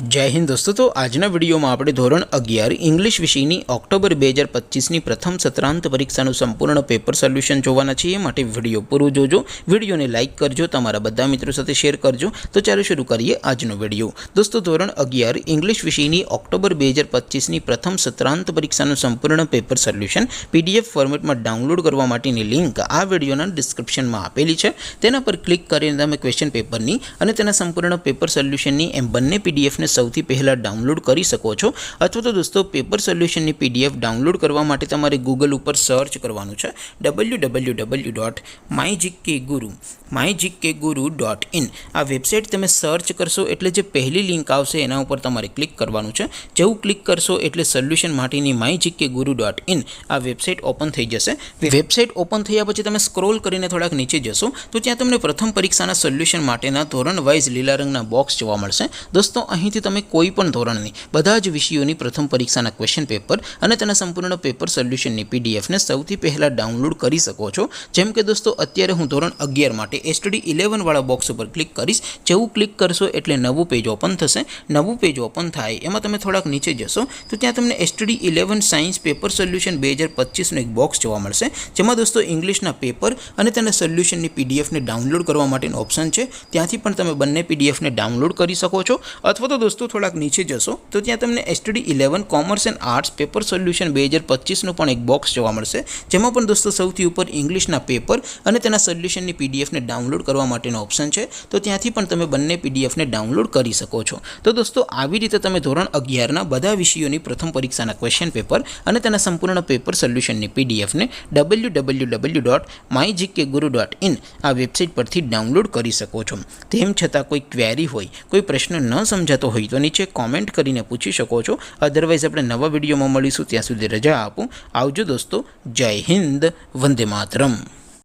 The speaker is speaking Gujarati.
जय हिंद दोस्तों। तो आजना विडियो में આપણે ધોરણ 11 इंग्लिश વિષયની ઓક્ટોબર 2025ની પ્રથમ સત્રાંત પરીક્ષાનું સંપૂર્ણ પેપર સોલ્યુશન જોવાના છીએ। માટે વિડિયો પૂરો જોજો, વિડિયોને લાઈક કરજો, તમારા બધા મિત્રો સાથે શેર કરજો। તો ચાલો શરૂ કરીએ આજનો વિડિયો। દોસ્તો ધોરણ 11 इंग्लिश વિષયની ઓક્ટોબર 2025ની પ્રથમ સત્રાંત પરીક્ષાનું સંપૂર્ણ પેપર સોલ્યુશન PDF ફોર્મેટમાં ડાઉનલોડ કરવા માટેની લિંક આ વિડિયોના ડિસ્ક્રિપ્શનમાં આપેલી છે। તેના પર ક્લિક કરીને તમે ક્વેશ્ચન પેપરની અને તેના સંપૂર્ણ પેપર સોલ્યુશનની એમ બંને PDF ને સૌથી પહેલા ડાઉનલોડ કરી શકો છો। અથવા તો દોસ્તો પેપર સોલ્યુશનની PDF ડાઉનલોડ કરવા માટે તમારે ગૂગલ ઉપર સર્ચ કરવાનું છે www.mygkguru.in। આ વેબસાઇટ તમે સર્ચ કરશો એટલે જે પહેલી લિંક આવશે એના ઉપર તમારે ક્લિક કરવાનું છે। જેવું ક્લિક કરશો એટલે સોલ્યુશન માટેની mygkguru.in આ વેબસાઇટ ઓપન થઈ જશે। વેબસાઇટ ઓપન થયા પછી તમે સ્ક્રોલ કરીને થોડાક નીચે જશો તો ત્યાં તમને પ્રથમ પરીક્ષાના સોલ્યુશન માટેના ધોરણ વાઇઝ લીલા રંગના બોક્સ જોવા મળશે। દોસ્તો અહીંથી તમે કોઈપણ ધોરણની બધા જ વિષયોની પ્રથમ પરીક્ષાના ક્વેશ્ચન પેપર અને તેના સંપૂર્ણ પેપર સોલ્યુશનની PDF ને સૌથી પહેલા ડાઉનલોડ કરી શકો છો। જેમ કે દોસ્તો અત્યારે હું ધોરણ 11 માટે STD 11 વાળા બોક્સ ઉપર ક્લિક કરીશ। જેવું ક્લિક કરશો એટલે નવું પેજ ઓપન થશે। નવું પેજ ઓપન થાય એમાં તમે થોડાક નીચે જશો તો ત્યાં તમને STD 11 સાયન્સ પેપર સોલ્યુશન 2025 નો એક બોક્સ જોવા મળશે। જેમાં દોસ્તો ઇંગ્લિશના પેપર અને તેના સોલ્યુશનની PDF ને ડાઉનલોડ કરવા માટેનો ઓપ્શન છે। ત્યાંથી પણ તમે બંને PDF ને ડાઉનલોડ કરી શકો છો। અથવા તો દોસ્તો થોડાક નીચે જશો તો ત્યાં તમને STD 11 commerce and arts paper solution 2025 નો પણ એક બોક્સ જોવા મળશે। જેમાં પણ દોસ્તો સૌથી ઉપર ઇંગ્લિશના પેપર અને તેના સોલ્યુશનની PDF ને ડાઉનલોડ કરવા માટેનો ઓપ્શન છે। તો ત્યાંથી પણ તમે બંને PDF ને ડાઉનલોડ કરી શકો છો। તો દોસ્તો આવી રીતે તમે ધોરણ 11 ના બધા વિષયોની પ્રથમ પરીક્ષાના ક્વેશ્ચન પેપર અને તેના સંપૂર્ણ પેપર સોલ્યુશનની PDF ને www.mygkguru.in આ વેબસાઇટ પરથી ડાઉનલોડ કરી શકો છો। તેમ છતાં કોઈ ક્વેરી હોય, કોઈ પ્રશ્ન ન સમજાતો હોય તો નીચે કોમેન્ટ કરીને પૂછી શકો છો। અધરવાઇઝ આપણે નવા વિડીયોમાં મળીશું, ત્યાં સુધી રજા આપો। આવજો દોસ્તો। જય હિન્દ, વંદે માતરમ।